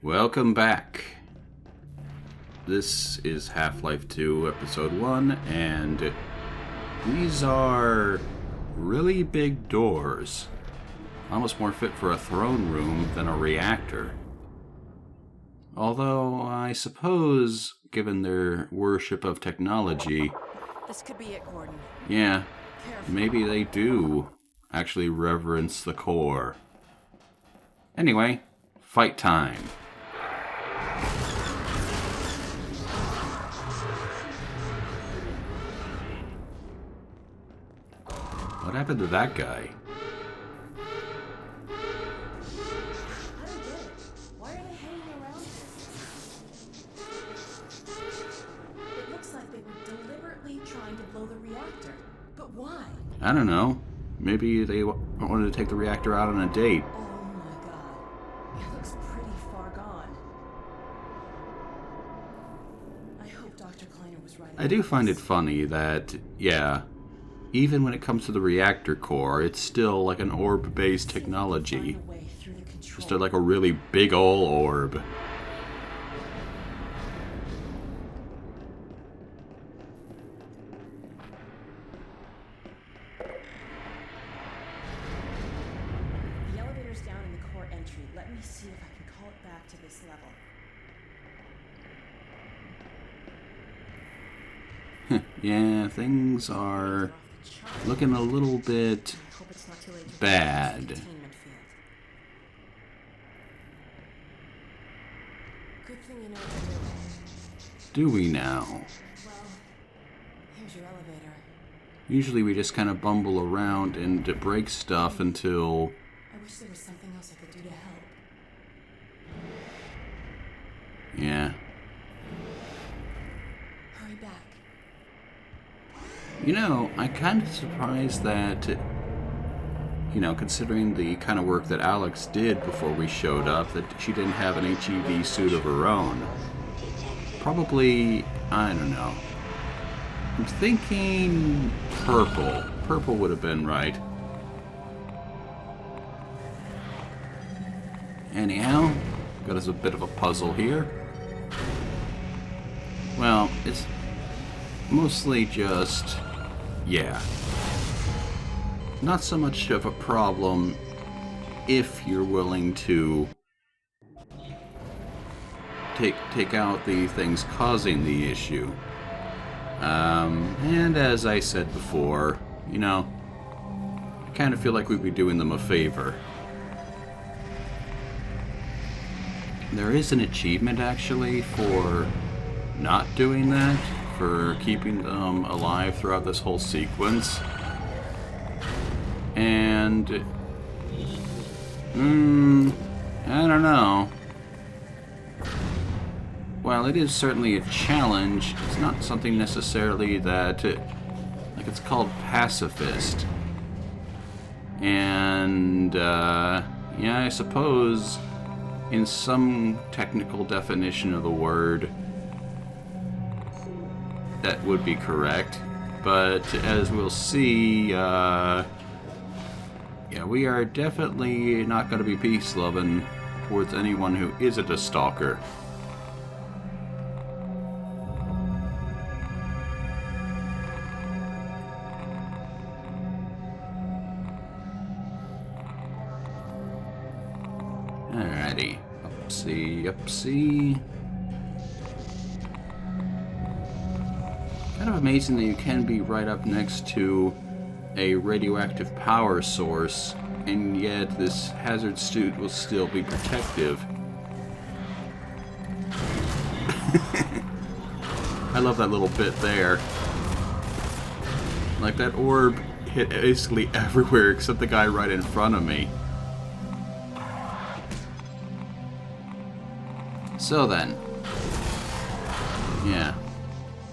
Welcome back. This is Half-Life 2 Episode 1, and these are really big doors. Almost more fit for a throne room than a reactor. Although, I suppose, given their worship of technology... This could be it, Gordon. Yeah, Careful. maybe they do actually reverence the core. Anyway, fight time. What happened to that guy? I don't get it. Why are they hanging around here? It looks like they were deliberately trying to blow the reactor. But why? I don't know. Maybe they wanted to take the reactor out on a date. Oh my god. It looks pretty far gone. I hope Dr. Kleiner was right. I do find it funny that, yeah, even when it comes to the reactor core, it's still like an orb-based technology. Just like a really big ol' orb. The elevator's down in the core entry. Let me see if I can call it back to this level. Yeah, things are looking a little bit bad. Good thing you know what you're doing. Do we now? Well, here's your elevator. Usually we just kind of bumble around and break stuff until... I wish there was something else I could do to help. Yeah. Hurry back. You know, I'm kind of surprised that, you know, considering the kind of work that Alex did before we showed up, that she didn't have an HEV suit of her own. Probably, I don't know. I'm thinking purple. Purple would have been right. Anyhow, got us a bit of a puzzle here. Well, it's mostly just... yeah. Not so much of a problem if you're willing to take out the things causing the issue. And as I said before, you know, I kind of feel like we'd be doing them a favor. There is an achievement actually for not doing that, for keeping them alive throughout this whole sequence. And I don't know. While it is certainly a challenge, it's not something necessarily that, like, it's called pacifist. And yeah, I suppose in some technical definition of the word that would be correct, but as we'll see, yeah, we are definitely not going to be peace-loving towards anyone who isn't a stalker. Alrighty, upsie, upsie. Kind of amazing that you can be right up next to a radioactive power source, and yet this hazard suit will still be protective. I love that little bit there. Like, that orb hit basically everywhere except the guy right in front of me. So then, yeah,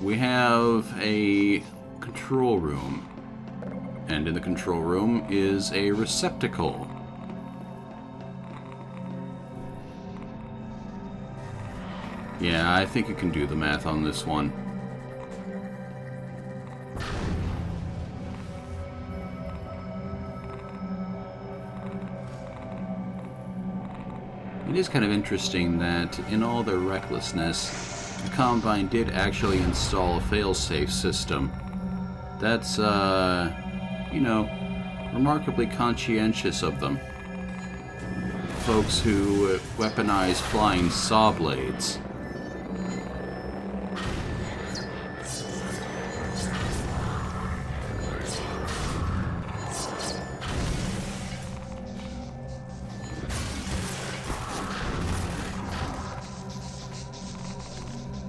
we have a control room, and in the control room is a receptacle. Yeah, I think you can do the math on this one. It is kind of interesting that in all their recklessness, the Combine did actually install a failsafe system. That's, you know, remarkably conscientious of them. Folks who weaponize flying saw blades.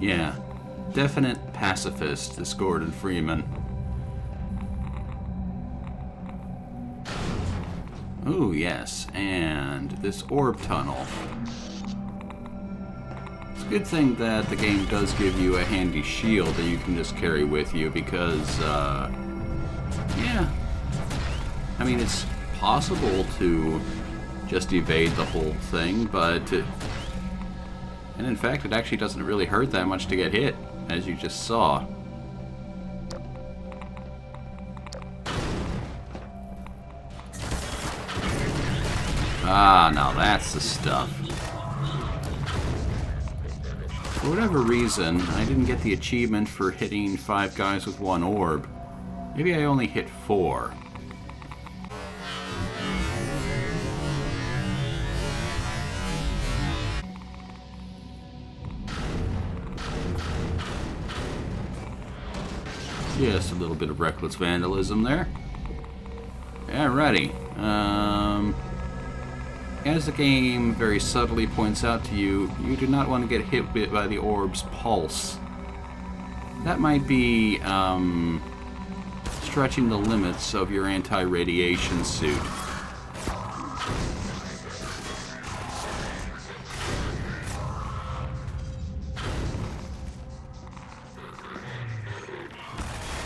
Yeah, definite pacifist, this Gordon Freeman. Oh, yes, and this orb tunnel. It's a good thing that the game does give you a handy shield that you can just carry with you because, yeah. I mean, it's possible to just evade the whole thing, but... And in fact, it actually doesn't really hurt that much to get hit, as you just saw. Ah, now that's the stuff. For whatever reason, I didn't get the achievement for hitting 5 guys with 1 orb. Maybe I only hit 4. Yes, a little bit of reckless vandalism there. Alrighty. As the game very subtly points out to you, you do not want to get hit by the orb's pulse. That might be stretching the limits of your anti-radiation suit.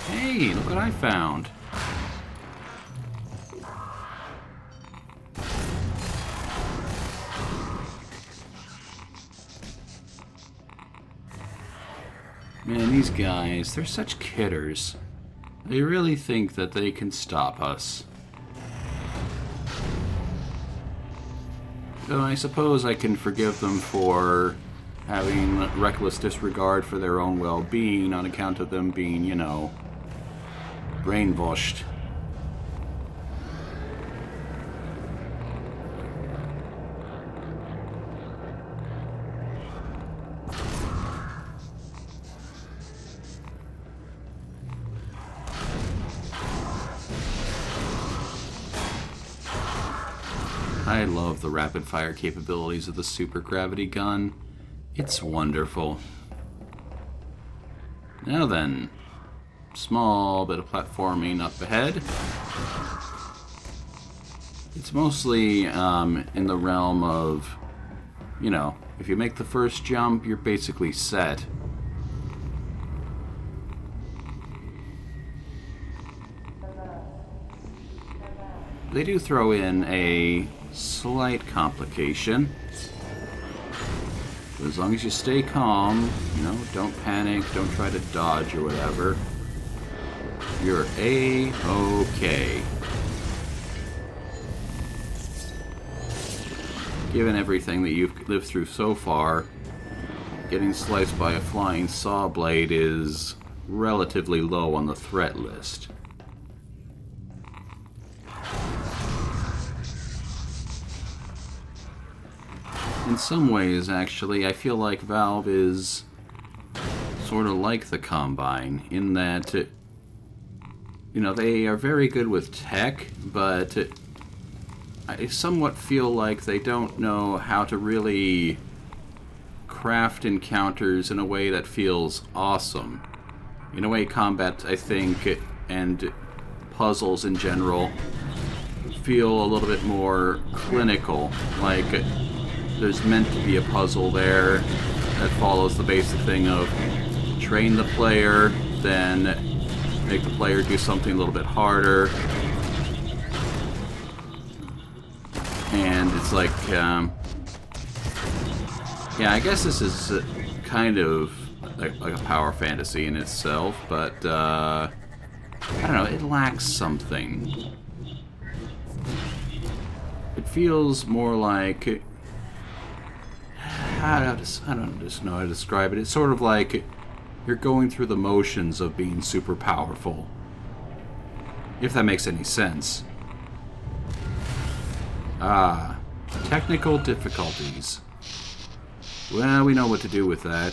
Hey, look what I found. Man, these guys, they're such kidders. They really think that they can stop us. Though I suppose I can forgive them for having reckless disregard for their own well-being on account of them being, you know, brainwashed. I love the rapid-fire capabilities of the super gravity gun. It's wonderful. Now then, small bit of platforming up ahead. It's mostly in the realm of, you know, if you make the first jump, you're basically set. They do throw in a slight complication. But as long as you stay calm, you know, don't panic, don't try to dodge or whatever, you're A-okay. Given everything that you've lived through so far, getting sliced by a flying saw blade is relatively low on the threat list. In some ways, actually, I feel like Valve is sort of like the Combine, in that, you know, they are very good with tech, but I somewhat feel like they don't know how to really craft encounters in a way that feels awesome. In a way, combat, I think, and puzzles in general feel a little bit more clinical, like there's meant to be a puzzle there that follows the basic thing of train the player, then make the player do something a little bit harder. And it's like, yeah, I guess this is kind of like a power fantasy in itself, but I don't know, it lacks something. It feels more like I don't just know how to describe it. It's sort of like you're going through the motions of being super powerful. If that makes any sense. Technical difficulties. Well, we know what to do with that.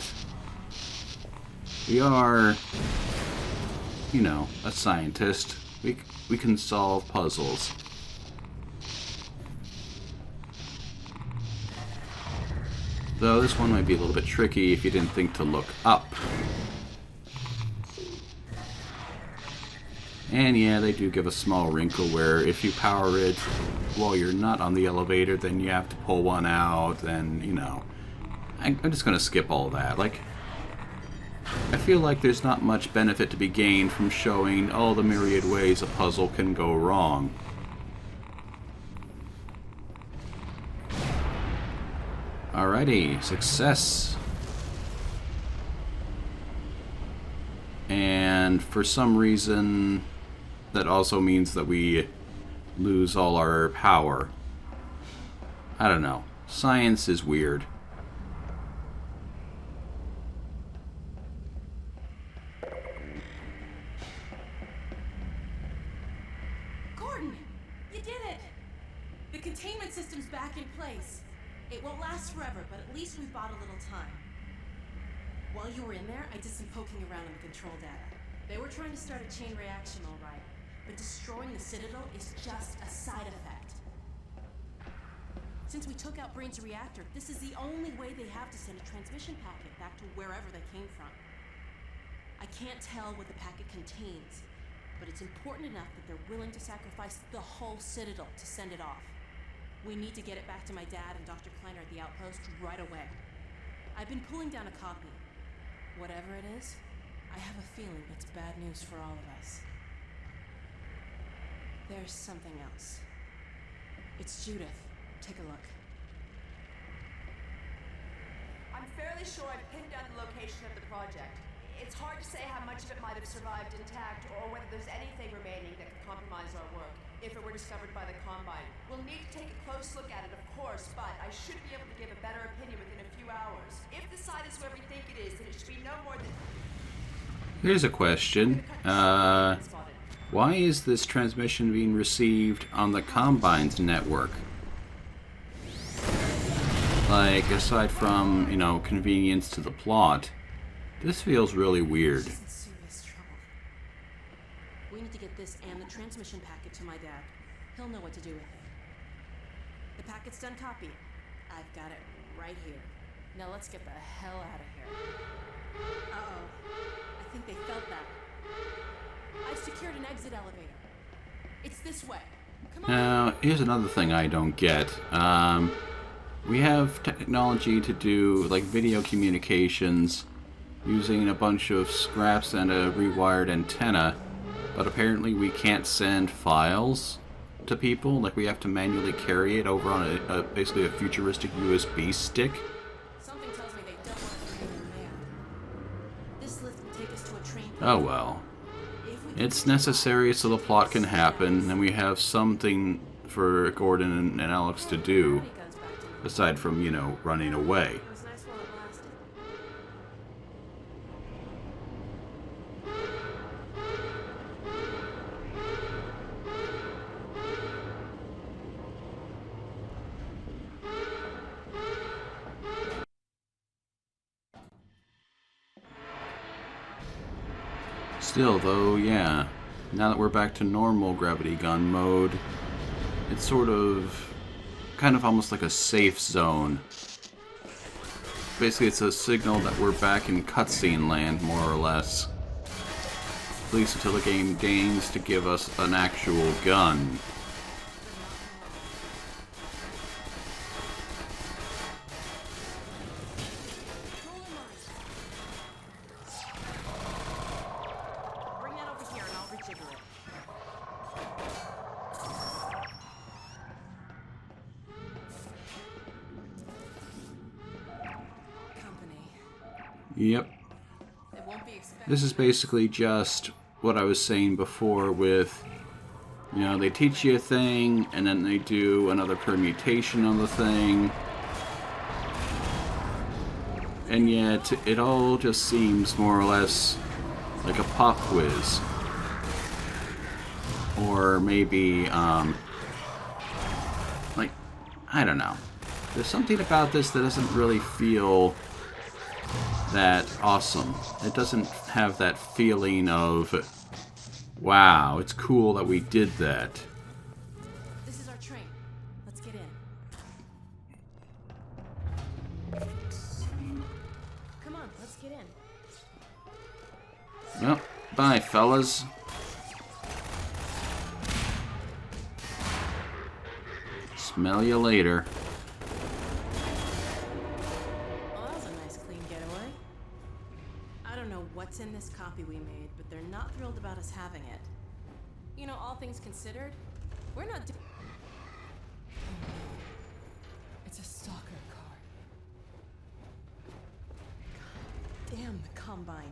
We are, you know, a scientist. We can solve puzzles. Though this one might be a little bit tricky if you didn't think to look up. And yeah, they do give a small wrinkle where if you power it while you're not on the elevator, then you have to pull one out, and, you know. I'm just going to skip all that. Like, I feel like there's not much benefit to be gained from showing all the myriad ways a puzzle can go wrong. Alrighty, success. And for some reason, that also means that we lose all our power. I don't know. Science is weird. Gordon, you did it! The containment system's back in place. It won't last forever, but at least we've bought a little time. While you were in there, I did some poking around in the control data. They were trying to start a chain reaction, all right. But destroying the Citadel is just a side effect. Since we took out Brain's reactor, this is the only way they have to send a transmission packet back to wherever they came from. I can't tell what the packet contains, but it's important enough that they're willing to sacrifice the whole Citadel to send it off. We need to get it back to my dad and Dr. Kleiner at the outpost right away. I've been pulling down a copy. Whatever it is, I have a feeling it's bad news for all of us. There's something else. It's Judith. Take a look. I'm fairly sure I've pinned down the location of the project. It's hard to say how much of it might have survived intact, or whether there's anything remaining that could compromise our work, if it were discovered by the Combine. We'll need to take a close look at it, of course, but I should be able to give a better opinion within a few hours. If the site is where we think it is, then it should be no more than... Here's a question. Why is this transmission being received on the Combine's network? Like, aside from, you know, convenience to the plot, this feels really weird. She's in serious trouble. We need to get this and the transmission packet to my dad. He'll know what to do with it. The packet's done copying. I've got it right here. Now let's get the hell out of here. Uh-oh. I think they felt that. I've secured an exit elevator. It's this way. Come on. Now, here's another thing I don't get. We have technology to do, like, video communications using a bunch of scraps and a rewired antenna, but apparently we can't send files to people. Like, we have to manually carry it over on basically a futuristic USB stick. Something tells me they don't want to bring in there. This lift will take us to a train. Oh well. It's necessary so the plot can happen, and we have something for Gordon and Alex to do, aside from, you know, running away. It was nice while it lasted. Still, though, yeah, now that we're back to normal gravity gun mode, it's sort of, kind of almost like a safe zone. Basically, it's a signal that we're back in cutscene land, more or less. At least until the game deigns to give us an actual gun. Bring that over here and I'll rejigger it. Company. Yep. It won't be expected. This is basically just what I was saying before with, you know, they teach you a thing, and then they do another permutation on the thing. and yet it all just seems more or less like a pop quiz. Or maybe, like, I don't know. There's something about this that doesn't really feel that awesome. It doesn't have that feeling of, wow, it's cool that we did that. This is our train. Let's get in. Come on, let's get in. Well, bye, fellas. Smell you later. Well, that was a nice, clean getaway. I don't know what's in this copy we made, but they're not thrilled about us having it. You know, all things considered, we're not do- It's a stalker car. Damn the Combine.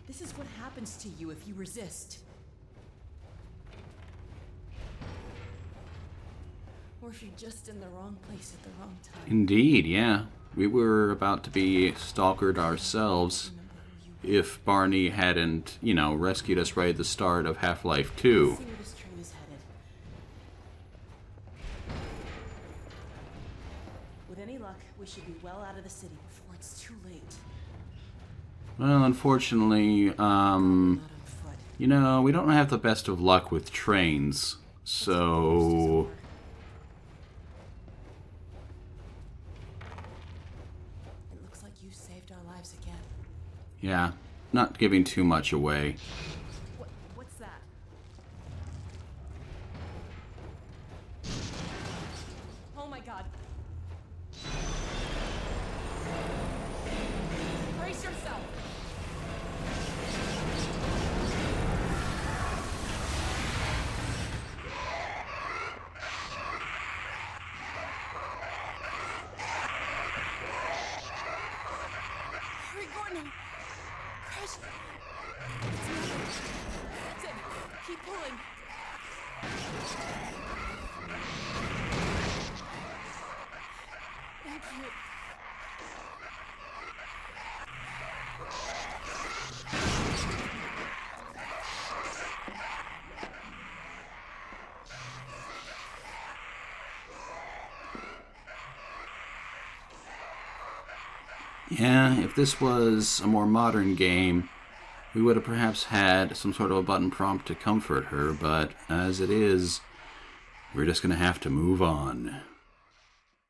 This is what happens to you if you resist. Or if you're just in the wrong place at the wrong time. Indeed, yeah. We were about to be stalkered ourselves if Barney hadn't, you know, rescued us right at the start of Half-Life 2. Let's see where this train is headed. With any luck, we should be well out of the city before it's too late. Well, unfortunately, Not on foot. you know, we don't have the best of luck with trains, so... It looks like you saved our lives again. Yeah, not giving too much away. What's that? Oh my god. Brace yourself. Hurry, Gordon. Crash. That's it. Keep pulling. Thank you. Yeah, if this was a more modern game, we would have perhaps had some sort of a button prompt to comfort her, but as it is, we're just gonna have to move on.